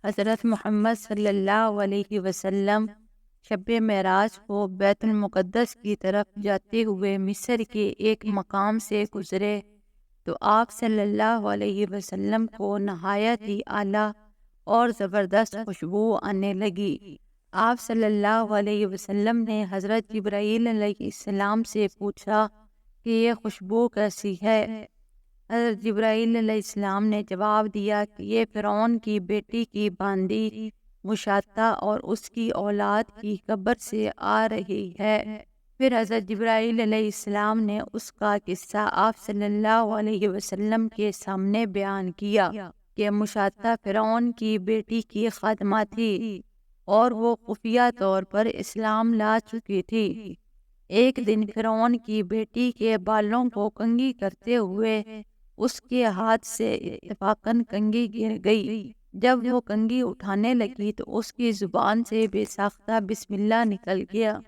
حضرت محمد صلی اللہ علیہ وسلم شب معراج کو بیت المقدس کی طرف جاتے ہوئے مصر کے ایک مقام سے گزرے تو آپ صلی اللہ علیہ وسلم کو نہایت ہی اعلیٰ اور زبردست خوشبو آنے لگی۔ آپ صلی اللہ علیہ وسلم نے حضرت جبرائیل علیہ السلام سے پوچھا کہ یہ خوشبو کیسی ہے؟ حضرت جبرائیل علیہ السلام نے جواب دیا کہ یہ فرعون کی بیٹی کی باندی مشاطہ اور اس کی اولاد کی قبر سے آ رہی ہے۔ پھر حضرت جبرائیل علیہ السلام نے اس کا قصہ آپ صلی اللہ علیہ وسلم کے سامنے بیان کیا کہ مشاطہ فرعون کی بیٹی کی خادمہ تھی اور وہ خفیہ طور پر اسلام لا چکی تھی۔ ایک دن فرعون کی بیٹی کے بالوں کو کنگھی کرتے ہوئے اس کے ہاتھ سے اتفاقاً کنگھی گر گئی۔ جب وہ کنگھی اٹھانے لگی تو اس کی زبان سے بے ساختہ بسم اللہ نکل گیا۔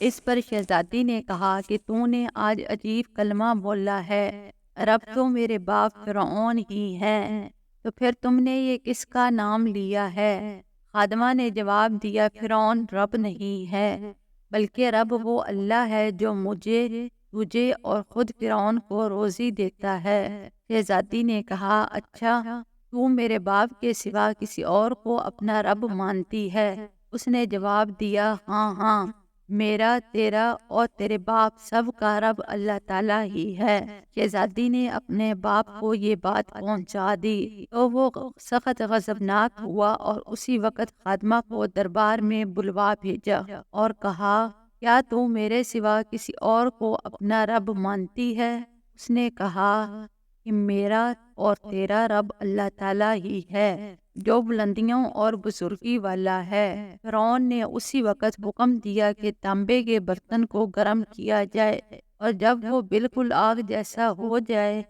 اس پر شہزادی نے کہا کہ تو نے آج عجیب کلمہ بولا ہے، رب تو میرے باپ فرعون ہی ہے، تو پھر تم نے یہ کس کا نام لیا ہے؟ خادمہ نے جواب دیا، فرعون رب نہیں ہے، بلکہ رب وہ اللہ ہے جو مجھے، تجھے اور خود فرعون کو روزی دیتا ہے۔ شہزادی نے کہا، اچھا تو میرے باپ کے سوا کسی اور کو اپنا رب مانتی ہے؟ اس نے جواب دیا، ہاں ہاں، میرا، تیرا اور تیرے باپ سب کا رب اللہ تعالیٰ ہی ہے۔ شہزادی نے اپنے باپ کو یہ بات پہنچا دی تو وہ سخت غضبناک ہوا اور اسی وقت خادمہ کو دربار میں بلوا بھیجا اور کہا، کیا تو میرے سوا کسی اور کو اپنا رب مانتی ہے؟ اس نے کہا کہ میرا اور تیرا رب اللہ تعالیٰ ہی ہے جو بلندیوں اور بزرگی والا ہے۔ فرعون نے اسی وقت حکم دیا کہ تانبے کے برتن کو گرم کیا جائے اور جب وہ بالکل آگ جیسا ہو جائے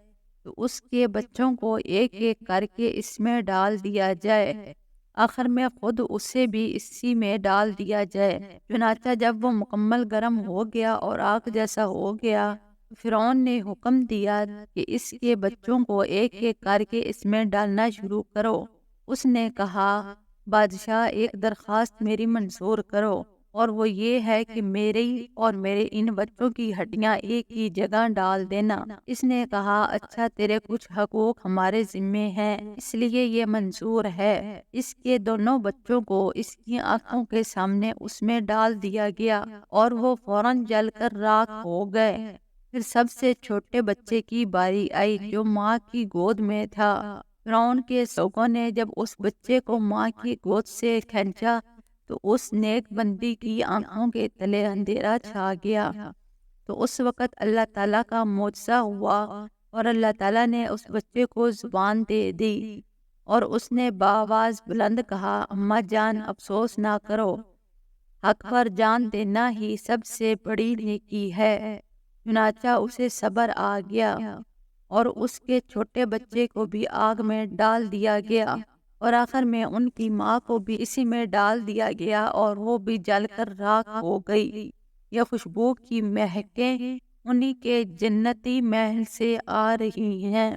تو اس کے بچوں کو ایک ایک کر کے اس میں ڈال دیا جائے، آخر میں خود اسے بھی اسی میں ڈال دیا جائے۔ چنانچہ جب وہ مکمل گرم ہو گیا اور آگ جیسا ہو گیا، فرعون نے حکم دیا کہ اس کے بچوں کو ایک ایک کر کے اس میں ڈالنا شروع کرو۔ اس نے کہا، بادشاہ ایک درخواست میری منظور کرو، اور وہ یہ ہے کہ میری اور میرے ان بچوں کی ہڈیاں ایک ہی جگہ ڈال دینا۔ اس نے کہا، اچھا تیرے کچھ حقوق ہمارے ذمے ہیں اس لیے یہ منظور ہے۔ اس کے دونوں بچوں کو اس کی آنکھوں کے سامنے اس میں ڈال دیا گیا اور وہ فوراً جل کر راکھ ہو گئے۔ پھر سب سے چھوٹے بچے کی باری آئی جو ماں کی گود میں تھا۔ فرعون کے سوگوں نے جب اس بچے کو ماں کی گود سے کھینچا تو اس نیک بندی کی آنکھوں کے تلے اندھیرا چھا گیا۔ تو اس وقت اللہ تعالیٰ کا معجزہ ہوا اور اللہ تعالیٰ نے اس بچے کو زبان دے دی اور اس نے بآواز بلند کہا، اماں جان افسوس نہ کرو، حق پر جان دینا ہی سب سے بڑی نیکی ہے۔ چنانچہ اسے صبر آ گیا اور اس کے چھوٹے بچے کو بھی آگ میں ڈال دیا گیا اور آخر میں ان کی ماں کو بھی اسی میں ڈال دیا گیا اور وہ بھی جل کر راکھ ہو گئی۔ یہ خوشبو کی مہکیں انہی کے جنتی محل سے آ رہی ہیں۔